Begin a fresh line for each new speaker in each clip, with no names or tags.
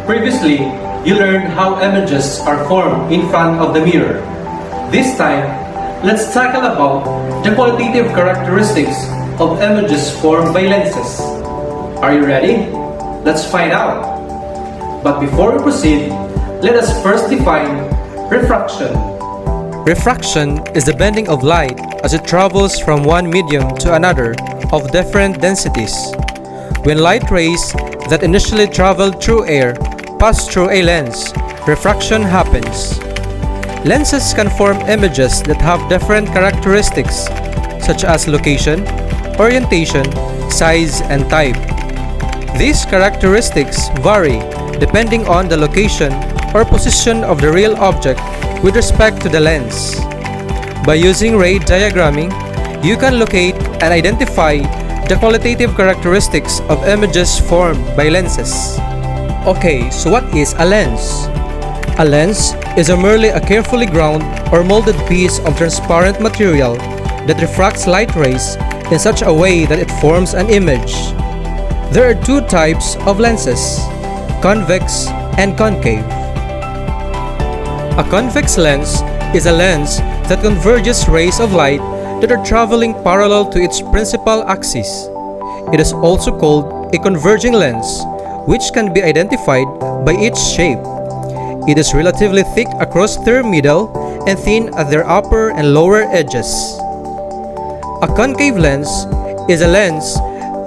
Previously, you learned how images are formed in front of the mirror. This time, let's tackle about the qualitative characteristics of images formed by lenses. Are you ready? Let's find out. But before we proceed, let us first define refraction.
Refraction is the bending of light as it travels from one medium to another of different densities. When light rays that initially traveled through air pass through a lens, refraction happens. Lenses can form images that have different characteristics such as location, orientation, size, and type. These characteristics vary depending on the location or position of the real object with respect to the lens. By using ray diagramming, you can locate and identify the qualitative characteristics of images formed by lenses. Okay, so what is a lens? A lens is merely a carefully ground or molded piece of transparent material that refracts light rays in such a way that it forms an image. There are two types of lenses, convex and concave. A convex lens is a lens that converges rays of light that are traveling parallel to its principal axis. It is also called a converging lens, which can be identified by its shape. It is relatively thick across their middle and thin at their upper and lower edges. A concave lens is a lens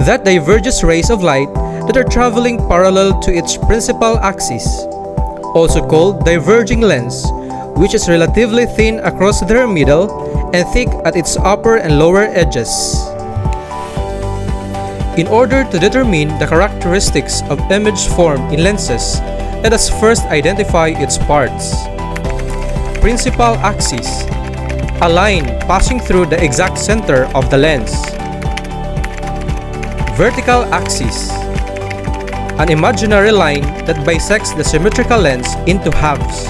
that diverges rays of light that are traveling parallel to its principal axis, also called diverging lens, which is relatively thin across their middle and thick at its upper and lower edges. In order to determine the characteristics of image formed in lenses, let us first identify its parts. Principal axis, a line passing through the exact center of the lens. Vertical axis, an imaginary line that bisects the symmetrical lens into halves.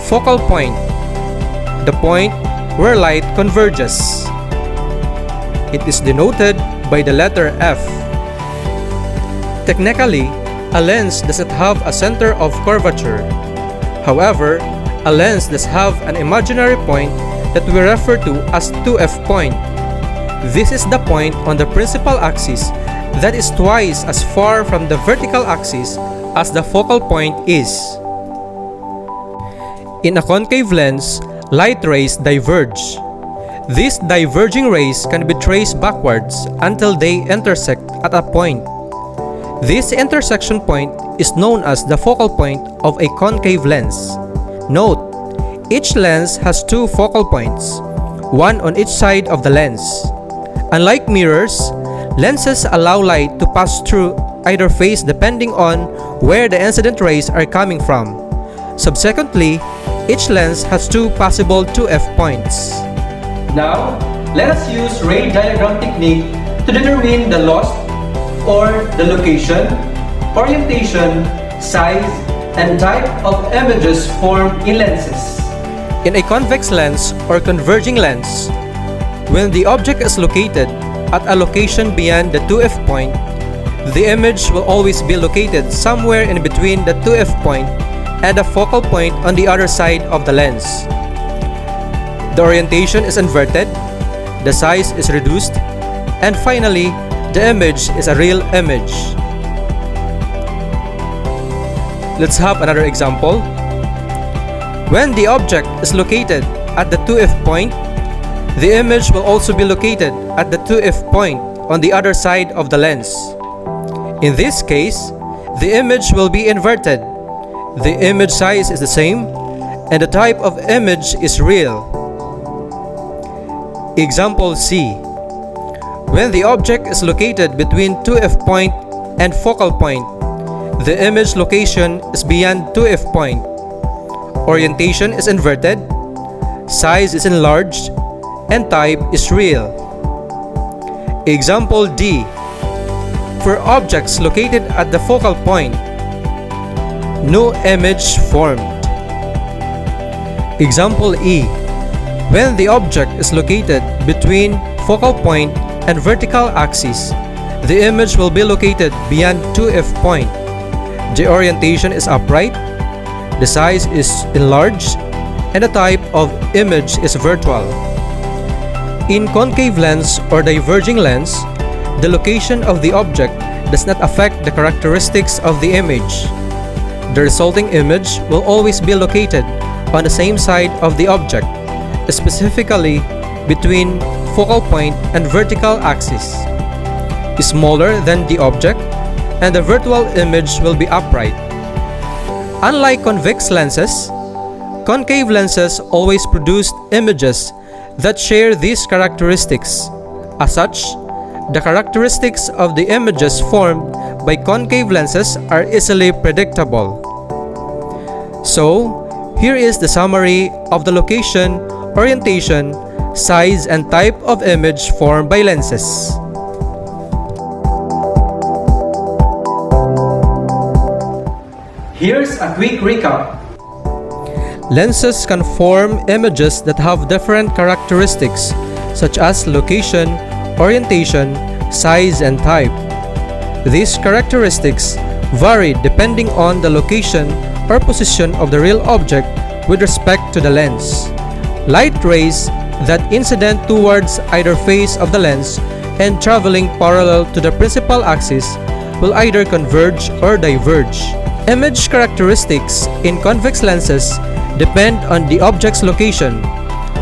Focal point, the point where light converges. It is denoted by the letter F. Technically, a lens doesn't have a center of curvature. However, a lens does have an imaginary point that we refer to as 2F point. This is the point on the principal axis that is twice as far from the vertical axis as the focal point is. In a concave lens, light rays diverge. These diverging rays can be traced backwards until they intersect at a point. This intersection point is known as the focal point of a concave lens. Note, each lens has two focal points, one on each side of the lens. Unlike mirrors, lenses allow light to pass through either face depending on where the incident rays are coming from. Subsequently, each lens has two possible 2F points.
Now, let us use ray diagram technique to determine the lost or the location, orientation, size, and type of images formed in lenses.
In a convex lens or converging lens, when the object is located at a location beyond the 2F point, the image will always be located somewhere in between the 2F point and the focal point on the other side of the lens. The orientation is inverted, the size is reduced, and finally, the image is a real image. Let's have another example. When the object is located at the 2F point, the image will also be located at the 2F point on the other side of the lens. In this case, the image will be inverted. The image size is the same, and the type of image is real. Example C. When the object is located between 2F point and focal point, the image location is beyond 2F point. Orientation is inverted, size is enlarged, and type is real. Example D. For objects located at the focal point, no image formed. Example E. When the object is located between focal point and vertical axis, the image will be located beyond 2F point. The orientation is upright, the size is enlarged, and the type of image is virtual. In concave lens or diverging lens, the location of the object does not affect the characteristics of the image. The resulting image will always be located on the same side of the object, specifically between focal point and vertical axis, smaller than the object, and the virtual image will be upright. Unlike convex lenses, concave lenses always produce images that share these characteristics. As such, the characteristics of the images formed by concave lenses are easily predictable. So, here is the summary of the location, orientation, size, and type of image formed by lenses.
Here's a quick recap.
Lenses can form images that have different characteristics such as location, orientation, size, and type. These characteristics vary depending on the location or position of the real object with respect to the lens. Light rays that incident towards either face of the lens and traveling parallel to the principal axis will either converge or diverge. Image characteristics in convex lenses depend on the object's location,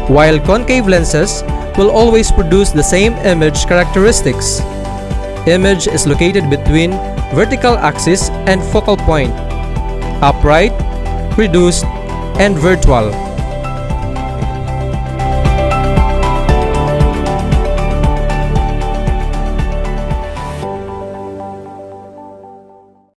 while concave lenses will always produce the same image characteristics. Image is located between vertical axis and focal point, upright, reduced, and virtual.